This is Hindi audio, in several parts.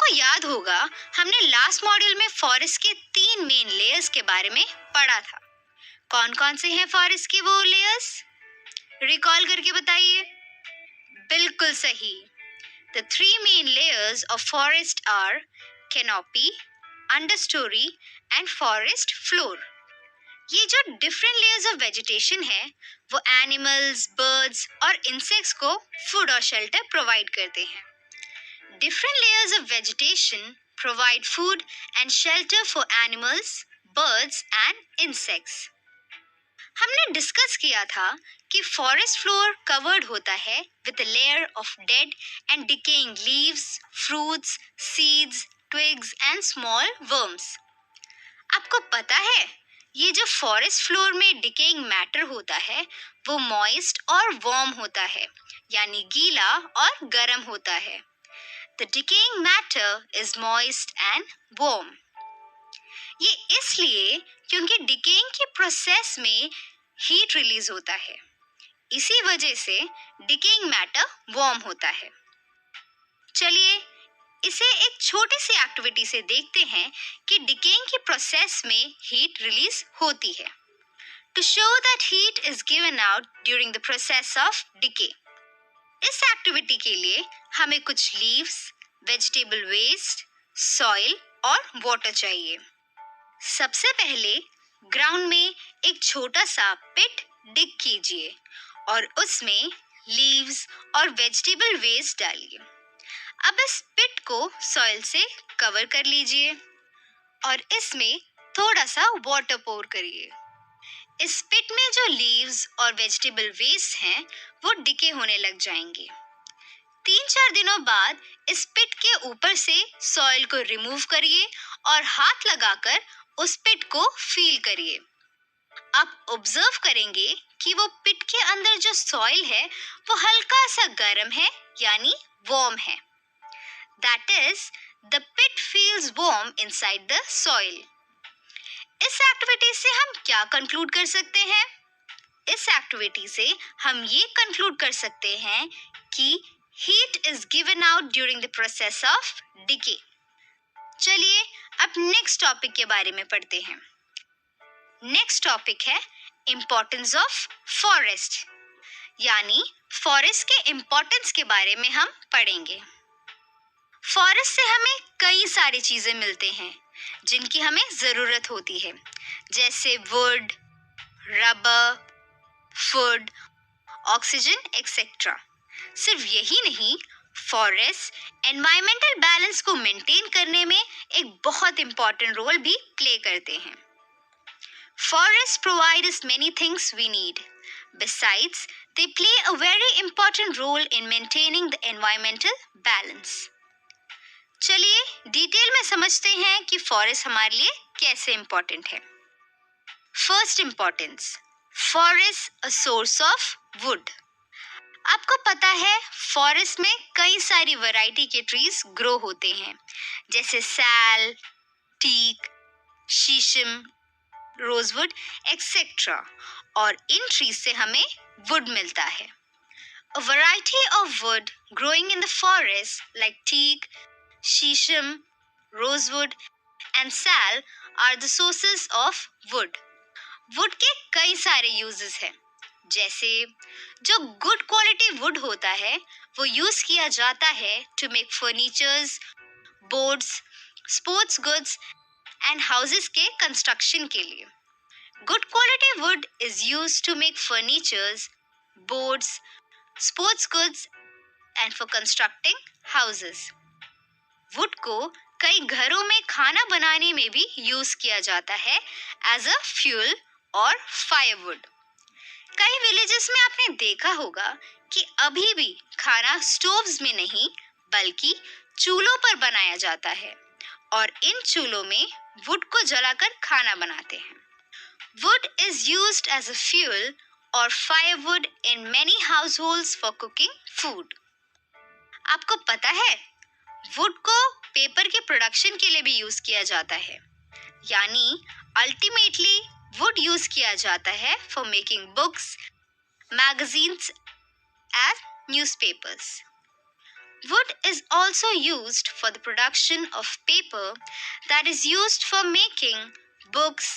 आपको याद होगा, हमने लास्ट मॉड्यूल में फॉरेस्ट के 3 मेन लेयर्स के बारे में पढ़ा था। कौन कौन से हैं फॉरेस्ट के वो लेयर्स? रिकॉल करके बताइए। बिल्कुल सही। The 3 main layers of forest are canopy, understory and forest floor. ये जो डिफरेंट लेयर्स ऑफ वेजिटेशन है, वो एनिमल्स, बर्ड्स और इंसेक्ट्स को फूड और शेल्टर प्रोवाइड करते हैं। Different layers of vegetation provide food and shelter for animals, birds and insects. हमने डिस्कस किया था कि फॉरेस्ट फ्लोर कवर्ड होता है with a layer of dead and decaying leaves, fruits, seeds, twigs and small worms. आपको पता है, ये जो फॉरेस्ट फ्लोर में डिकेइंग मैटर होता है, वो मॉइस्ट और वार्म होता है, यानी गीला और गर्म होता है। The decaying matter is moist and warm. ये इसलिए क्योंकि डिकेइंग के प्रोसेस में हीट रिलीज होता है, इसी वजह से डिकेइंग मैटर वार्म होता है। चलिए इसे एक छोटी सी एक्टिविटी से देखते हैं कि डिकेइंग के प्रोसेस में हीट रिलीज होती है। To show that heat is given out during the process of decay. इस एक्टिविटी के लिए हमें कुछ लीव्स, वेजिटेबल वेस्ट, सॉइल और वाटर चाहिए। सबसे पहले ग्राउंड में एक छोटा सा पिट डिग कीजिए और उसमें लीव्स और वेजिटेबल वेस्ट डालिए। अब इस पिट को सॉइल से कवर कर लीजिए और इसमें थोड़ा सा वाटर पोर करिए। इस पिट में जो लीव्स और वेजिटेबल वेस्ट हैं, वो डिके होने लग जाएंगे। 3-4 दिनों बाद इस पिट के ऊपर से सॉइल को रिमूव करिए और हाथ लगाकर उस पिट को फील करिए। आप ऑब्जर्व करेंगे कि वो पिट के अंदर जो सॉइल है, वो हल्का सा गर्म है, यानी वार्म है। That is, the pit feels warm inside the soil. इस एक्टिविटी से हम क्या कंक्लूड कर सकते हैं? इस एक्टिविटी से हम ये कंक्लूड कर सकते हैं कि heat is given out during the process of decay. चलिए अब नेक्स्ट टॉपिक के बारे में पढ़ते हैं। नेक्स्ट टॉपिक है इम्पोर्टेंस ऑफ फॉरेस्ट, यानी फॉरेस्ट के इम्पोर्टेंस के बारे में हम पढ़ेंगे। फॉरेस्ट से हमें कई सारी चीजें मिलते हैं जिनकी हमें जरूरत होती है, जैसे would, rubber, food, oxygen etcetera. सिर्फ यही नहीं, फॉरेस्ट एनवायरमेंटल बैलेंस को मेंटेन करने में एक बहुत इंपॉर्टेंट रोल भी प्ले करते हैं। Forests provide us many things we need. Besides, they play a very important role in maintaining the environmental balance. चलिए डिटेल में समझते हैं कि फॉरेस्ट हमारे लिए कैसे इंपॉर्टेंट है। First importance, forest a source of would. आपको पता है फॉरेस्ट में कई सारी वैरायटी के ट्रीज ग्रो होते हैं, जैसे साल, टीक, शीशम, रोजवुड एक्सेट्रा, और इन ट्रीज से हमें वुड मिलता है। A variety of wood growing in the forest like teak, शीशम, rosewood and sal are the sources of wood. Would के कई सारे यूजेस हैं, जैसे जो गुड क्वालिटी वुड होता है, वो यूज किया जाता है to make furnitures, boards, sports goods and houses के कंस्ट्रक्शन के लिए। Good quality wood is used to make furnitures, boards, sports goods and for constructing houses. Wood को कई घरों में खाना बनाने में भी यूज किया जाता है एज अ फ्यूल और फायरवुड। कई विलेजेस में आपने देखा होगा कि अभी भी खाना स्टोव्स में नहीं बल्कि चूल्हों पर बनाया जाता है और इन चूल्हों में वुड को जलाकर खाना बनाते हैं। Wood is used as a fuel और firewood in many households for cooking food. आपको पता है वुड को पेपर के प्रोडक्शन के लिए भी यूज किया जाता है, यानी अल्टीमेटली वुड यूज किया जाता है for making books, magazines and newspapers. Wood is also used for the production of paper that is used for making books,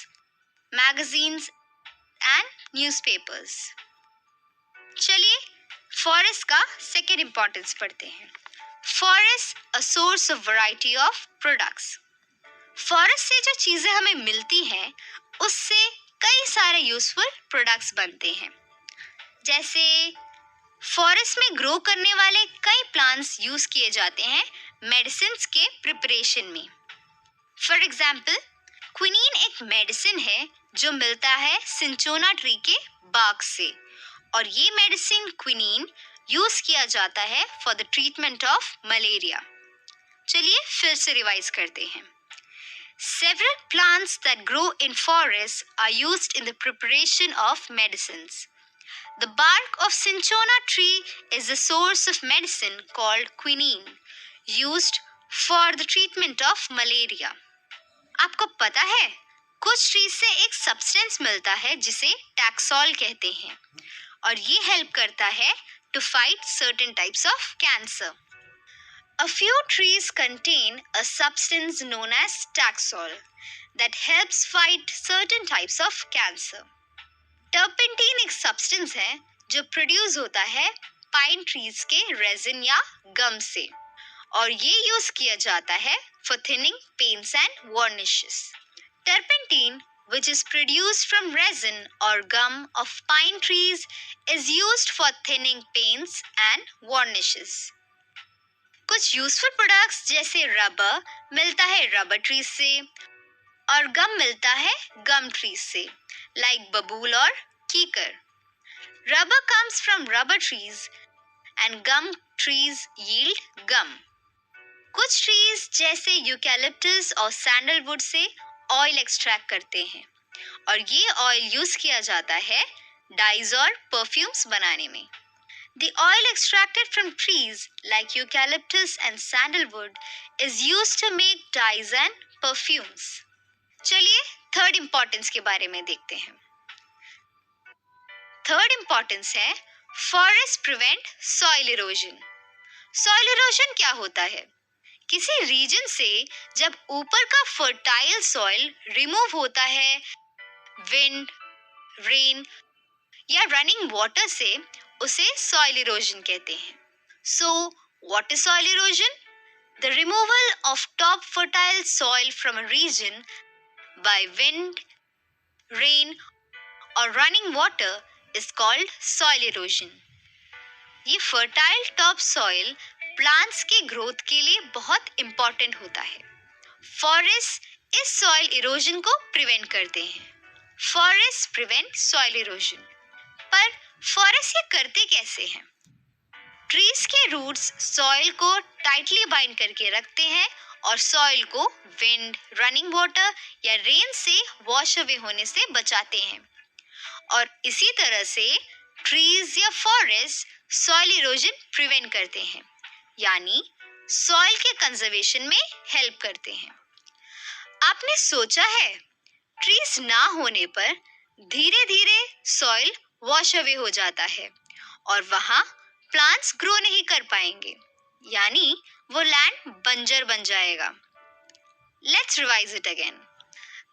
magazines and newspapers. चलिए फॉरेस्ट का सेकेंड इंपॉर्टेंस पढ़ते हैं. Forest a source of variety of products. Forest से जो चीजें हमें मिलती हैं उससे कई सारे यूजफुल प्रोडक्ट्स बनते हैं. जैसे फॉरेस्ट में ग्रो करने वाले कई प्लांट्स यूज किए जाते हैं मेडिसिन्स के प्रिपरेशन में. फॉर एग्जाम्पल क्विनीन एक मेडिसिन है जो मिलता है सिंचोना ट्री के बाग से, और ये मेडिसिन क्विनीन यूज किया जाता है for the treatment of malaria. चलिए फिर से रिवाइज करते हैं. Several plants that grow in forests are used in the preparation of medicines. The bark of cinchona tree is a source of medicine called quinine, used for the treatment of malaria. आपको पता है कुछ ट्रीज से एक सब्सटेंस मिलता है जिसे टैक्सोल कहते हैं, और ये हेल्प करता है to fight certain types of cancer. A few trees contain a substance known as taxol that helps fight certain types of cancer. टर्पेंटीन एक सब्सटेंस है जो प्रोड्यूस होता है पाइन ट्रीज के रेजिन या गम से, और ये यूज किया जाता है for thinning paints and varnishes. Turpentine which is produced from resin or gum of pine trees is used for thinning paints and varnishes. कुछ यूजफुल प्रोडक्ट्स जैसे रबर मिलता है रबर ट्री से, और गम मिलता है गम ट्री से, लाइक बबूल और kikar. Rubber comes from rubber trees and gum trees yield gum. कुछ ट्रीज जैसे यूकैलिप्टस और सैंडलवुड से ऑयल एक्सट्रैक्ट करते हैं, और ये ऑयल यूज किया जाता है डाइज और परफ्यूम्स बनाने में. The oil extracted from trees like eucalyptus and sandalwood is used to make dyes and perfumes. चलिए थर्ड इम्पोर्टेंस के बारे में देखते हैं. थर्ड इम्पोर्टेंस है forest prevent soil erosion. Soil erosion क्या होता है? किसी रीजन से जब ऊपर का फर्टाइल सॉइल रिमूव होता है विंड, रेन या रनिंग वाटर से, उसे सॉइल इरोजन कहते हैं. So what is soil erosion? The removal of top fertile soil from a region by wind, rain और running water is called soil erosion. ये फर्टाइल टॉप सॉइल प्लांट्स के ग्रोथ के लिए बहुत इंपॉर्टेंट होता है. फॉरेस्ट इस सॉइल इरोजन को प्रिवेंट करते हैं. Forest prevent soil erosion. पर फॉरेस्ट ये करते कैसे हैं? ट्रीज के रूट्स सॉइल को टाइटली बाइंड करके रखते हैं और सॉइल को विंड, रनिंग वाटर या रेन से वॉश अवे होने से बचाते हैं. और इसी तरह से ट्रीज या फॉरेस्ट सॉइल इरोजन प्रिवेंट करते हैं, यानी सॉइल के कंजर्वेशन में हेल्प करते हैं. आपने सोचा है ट्रीज ना होने पर धीरे धीरे सॉइल वॉश अवे हो जाता है और वहां प्लांट्स ग्रो नहीं कर पाएंगे, यानी वो लैंड बंजर बन जाएगा. Let's revise it again.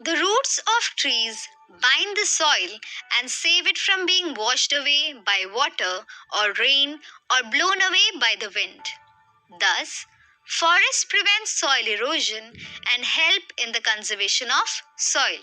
The roots of trees bind the soil and save it from being washed away by water or rain or blown away by the wind. Thus, forests prevent soil erosion and help in the conservation of soil.